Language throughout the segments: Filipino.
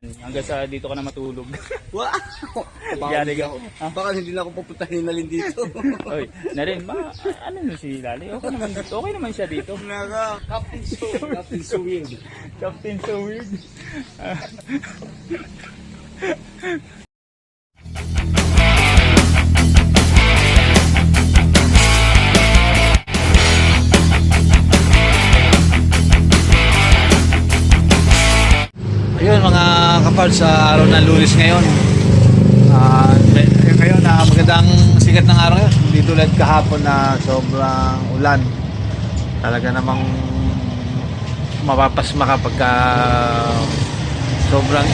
Hanggang sa dito ka na matulog. Wow! Yari ka. Baka hindi na ako pupuntahin na rin dito. Oy, Naren, ano nun si Lali? Okay naman siya dito. Naga, Captain So Weird. Captain so weird. Ayun mga kapal, sa araw ng Lunes ngayon. Ngayon magandang sikat ng araw ngayon. Hindi tulad kahapon na sobrang ulan. Talaga namang mapapasma kapag sobrang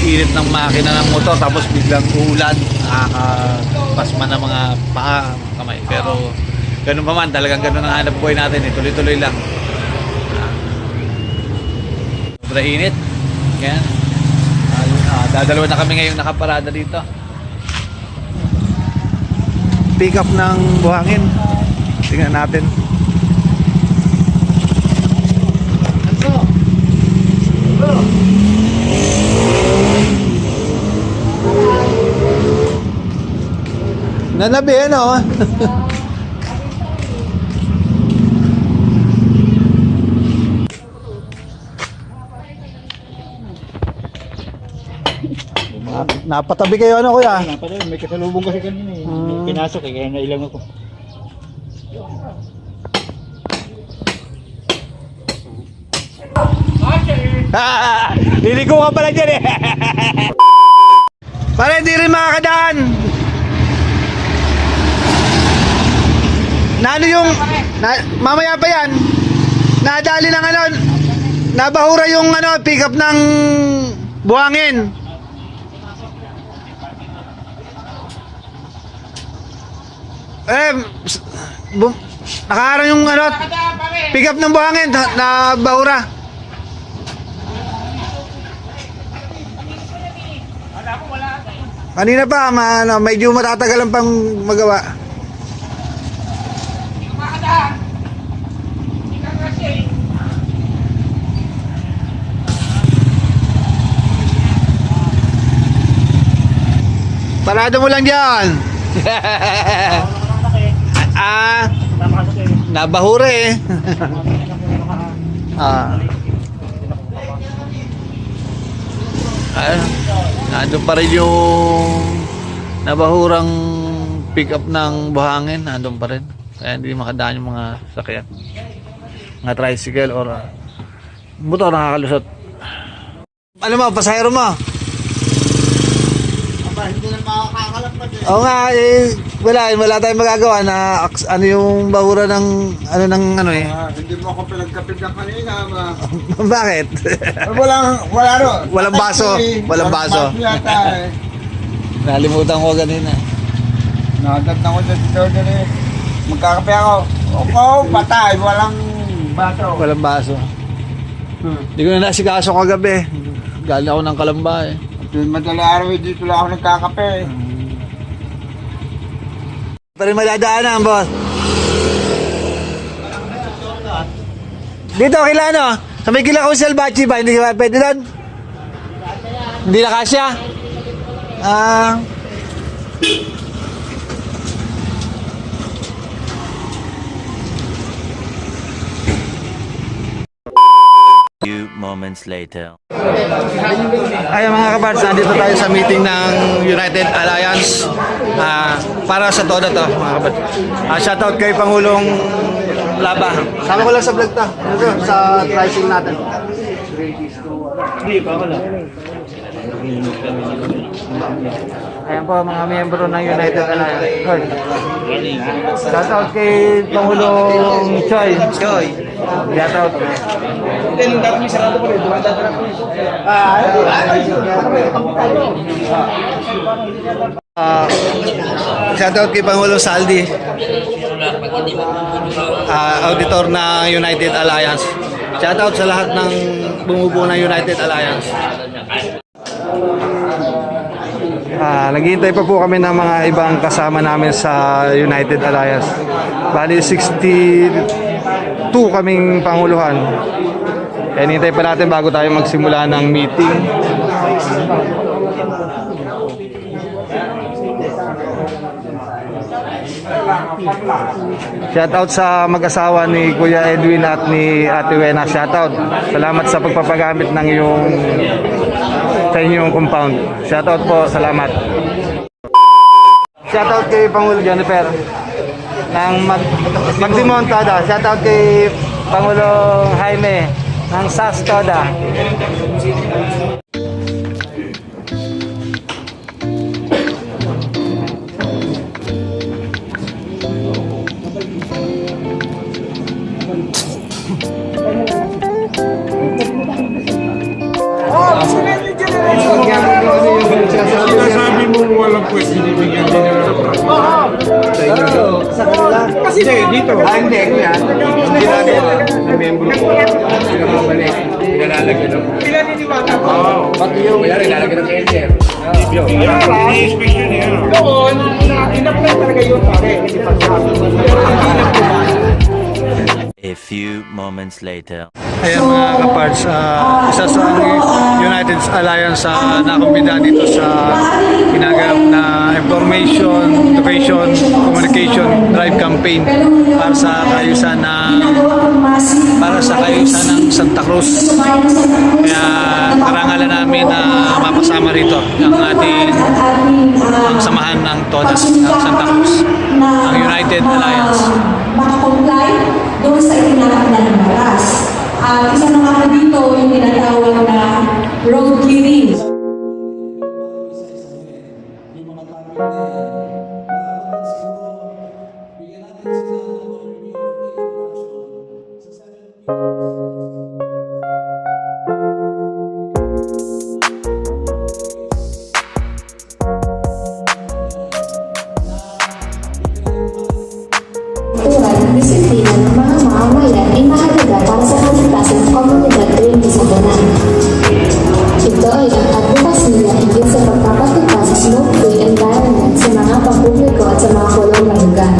init ng makina ng motor tapos biglang uulan. Nakakapasma ng mga paa, kamay. Pero ganun pa man, talagang ganun ang hanap buhay natin. Tuloy-tuloy lang. Sobrang init. Yan. Dadalawa na kami ngayong nakaparada dito. Pick up ng buhangin. Tingnan natin. Nanabi ano? Napatabi kayo ano kuya? May kasalubong kasi kanina eh. Pinasok eh, kaya nailang ako. Liliko ka pala dyan eh. Para hindi rin makakadaan. Na ano yung mamaya pa yan. Nadali ng ano, nabahura yung ano, pick up ng buhangin. Nakaharang yung ano, pick up ng buhangin na bahura. Kanina pa, medyo matatagalan pang magawa. Parado mo lang dyan. Nabahura eh. Nandun pa rin yung nabahurang pick up ng buhangin. Nandun pa rin. Kaya hindi makadaan yung mga sakyan. Mga tricycle or motor nakakalusot. Ano mo, pasahero mo? Hindi na makakakalapad eh. Oo nga, wala tayong magagawa na ano yung bahura ng ano eh. Hindi mo ako pinagkapit ng kanina. Bakit? Walang baso. Walang baso. Yata eh. Nalimutan ko kanina. Nadat na ko dito eh. Magkakape ako. Patay. Walang baso. Walang baso. Hindi ko na nasikaso kagabi. Galing ako ng Kalamba eh. Madali araw dito lang ako nagkakape. Pero madadaanan, boss. Dito, kila ano? Sa may kila kong Salbachi ba? Hindi ba pwede doon? Hindi na kasya? Few moments later. Ay mga kabards, nandito tayo sa meeting ng United Alliance para sa TODA to mga kabards. Shoutout kay Pangulong Laba. Sama ko lang sa vlog to. Ito, sa pricing natin. Hindi pa wala. Ayan po mga miyembro ng United Alliance. Shoutout kay Pangulong Choi. Shoutout. Shoutout kay Pangulong Saldi, auditor na United Alliance. Shoutout sa lahat ng bumubuo ng United Alliance. Naghihintay pa po kami ng mga ibang kasama namin sa United Alliance. Bali 62 kaming panguluhan. Hinihintay pa natin bago tayo magsimula ng meeting. Shoutout sa mag-asawa ni Kuya Edwin at ni Ate Wena. Shoutout. Salamat sa pagpapagamit ng sa inyong compound. Shoutout po. Salamat. Shoutout kay Pangulo Jennifer ng Magdimontada. Shoutout kay Pangulong Jaime ng SAS Toda. Sinasabi mo walang pwede binibigyan din nila ng Sa kanila? Kasi dito. Hindi, kuya. Hindi ginagawa na membro ko. Pinababalik. Pinalalagyan ng... Pinaniniwala ko. Oo. Pati yung... Kaya nilalagyan ng elder. Ini-inspection niya. Doon, in-apply talaga yun pare. Kasi pagsabi. A few moments later. Ayan mga kaparts, isa sa United Alliance nakumbida dito sa ginaganap na information, education, communication drive campaign para sa kayusan ng Santa Cruz. Kaya karangalan namin na mapasama rito ang samahan ng Todas ng Santa Cruz, ang United Alliance. Makakomply doon sa itinakda ng batas. Isa na nga dito yung tinatawag na road clearing. Disiplina ng mga mamamayan ay mahalaga para sa kaligtasan ng komunidad tuwing Sabunan. Ito ay ang advocacy nila higit sa pagpapatupad sa smoke-free environment sa mga pampubliko at sa mga kulong na lugar.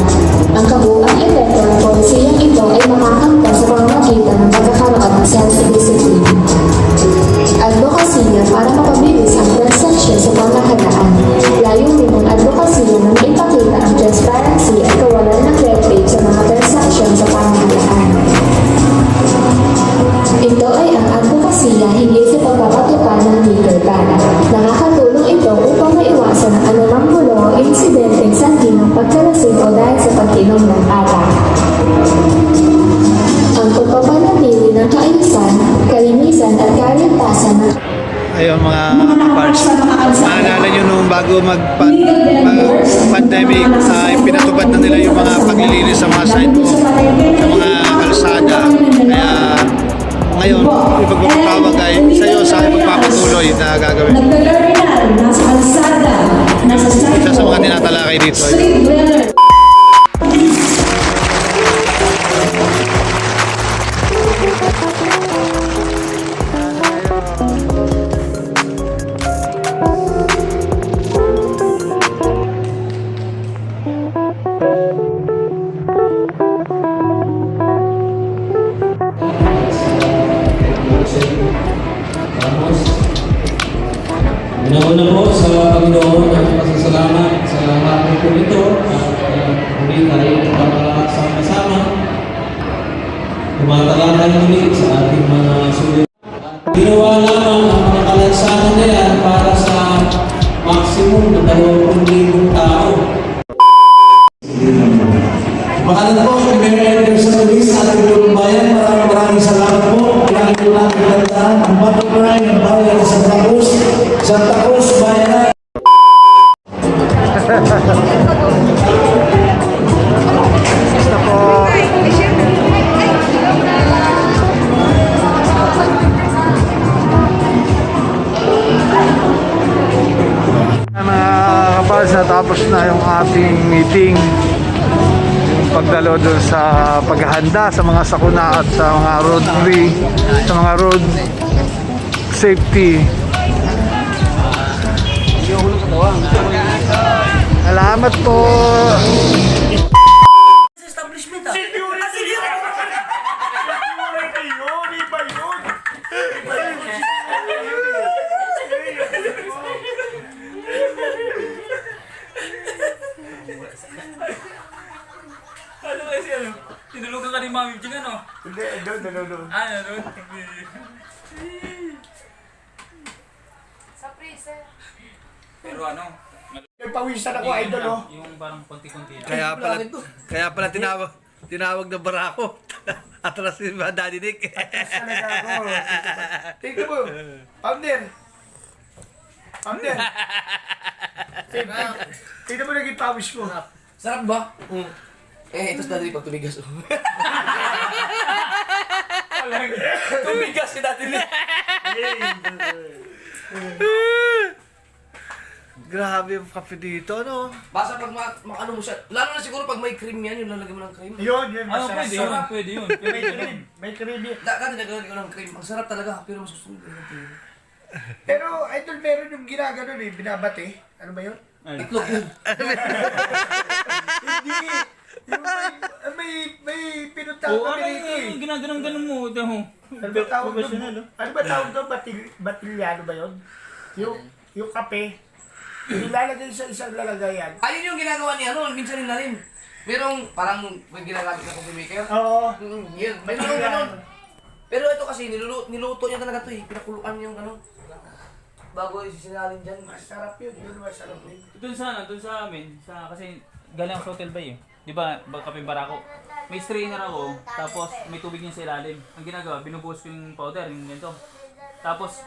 Ang kabuuang epekto ng polisiyang ito ay makakamtan sa pamamagitan ng pagkakaroon ng self-discipline. Advocacy niya para mapabilis ang transaction sa pamahalaan. Layunin ng advocacy niya na maipakita ang transparency at kawalan ng red tape sa mga transaction sa pamahalaan. Ito ay ang advokasya higit sa pagpapatupad ng legal ban. Nakakatulong ito upang maiwasan ang anumang gulo o insidenteng sanhi ng pagkalasing o dahil sa pag-inom ng alak. Ang pagpapanatili ng kaayusan, kalinisan at kaligtasan ng Ayun mga parts, maalala nyo nung bago mag-pandemic, pinatupad na nila yung mga paglilinis sa mga sidewalk, sa mga kalsada. Kaya ngayon, ipagpapatawag ay isa yun sa ipagpapatuloy na gagawin. nasa kalsada, nasa Isa sa mga tinatalakay dito ay street dweller. Una-una po sa Panginoon at pasasalamat sa hapon po ito at muli tayo sama-sama tumatalakay muli sa ating mga sulit. Ginawa lamang ang mga kalansangan na yan para sa maximum na 20,000 tao. Mahalan po, Mayor Anderson Luis sa ating tulong bayan. Maraming salamat po. Kailangan po natin tandaan ang bottom line ng bayan sa Santa Cruz. Santa Cruz, bayan. Basta po. Mga kapals, natapos na yung ating meeting. Pagdalo dun sa paghahanda sa mga sakuna at sa mga road free, sa mga road safety. Salamat po. Security yun, iba yun. Mami Jing ano? Hindi, doon. Ah, nanonood. Sa freezer. Pero ano? Nagpawisan ako, idol, oh. Yung parang konti-konti lang. Kaya pala tinawag na barako. Atras si Daddy Nick. Talaga ako. Tingnan mo. Founder. Tingnan mo naging pawis ko. Sarap ba? Ito sa dati pag tumigas. Tumigas si dati. Grabe yung kape dito, no? Basta pag ano mo siya, lalo na siguro pag may cream yan, yung lalagyan mo ng cream. Yun, Ano, masarap. pwede yun, pwede yun. May cream. May cream yun. Dati naglalagyan ko ng cream. Ang sarap talaga, pero masusunod ko yung Pero, idol, meron yung ginagano eh, binabate. Ano ba yun? itlog yun. Hindi. Yung may pinuntahan Oo, kami ano rito eh. yung ginaganon-ganon mo? Ito mo. Ano ba tawag doon? Ano ba tawag doon? Batilyano ba yun? Yung kape. Nilalagay sa isang lalagayan. Ayun yung ginagawa niya, ano, minsan nila rin. Merong parang may ginagamit na coffee maker. Oo. Yun, may ganun ganun. Pero ito kasi, niluto niya talaga ito eh. Pinakuluan yung ano. Bago isisinalin dyan. Masarap yun. Yun masarap yun. Doon sa amin, kasi galing ako sa Hotel Bay eh. Di ba, kape barako. May strainer ako, tapos may tubig niya sa ilalim. Ang ginagawa, binubuhos ko yung powder, yung ganito. Tapos,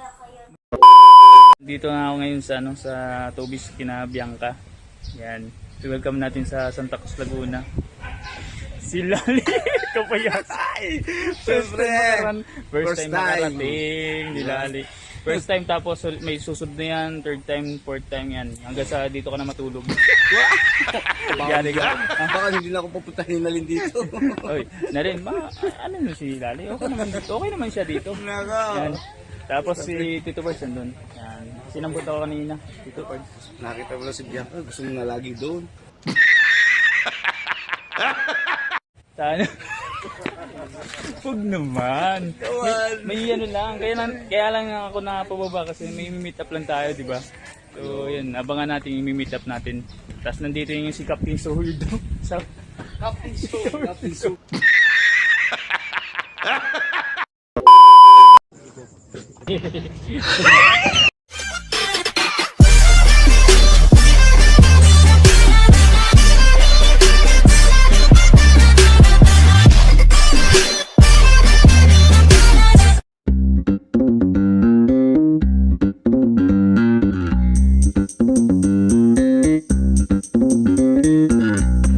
dito na ako ngayon sa Tobis kina Bianca. Yan. Welcome natin sa Santa Cruz, Laguna. Si Lali Kapayatay. First time nakarating ni Lali. First time, tapos may susunod na yan, third time, fourth time yan. Hanggang sa dito ka na matulog. Yari ka. Baka hindi na ako pupuntahin na rin dito. Oy, na rin, ano nun si Lali? Okay naman siya dito. Yan. Tapos si Tito Birds nandun. Yan. Sinambot ako kanina, Tito Birds. Nakita mo na si Bianca, gusto mo na lagi doon. Sana. Huwag naman. May ano lang. Kaya lang ako nakapababa kasi may meet up lang tayo, di ba? So, yun. Abangan natin yung meet up natin. Tapos nandito yung si Captain Sohuldo. Captain Sohuldo.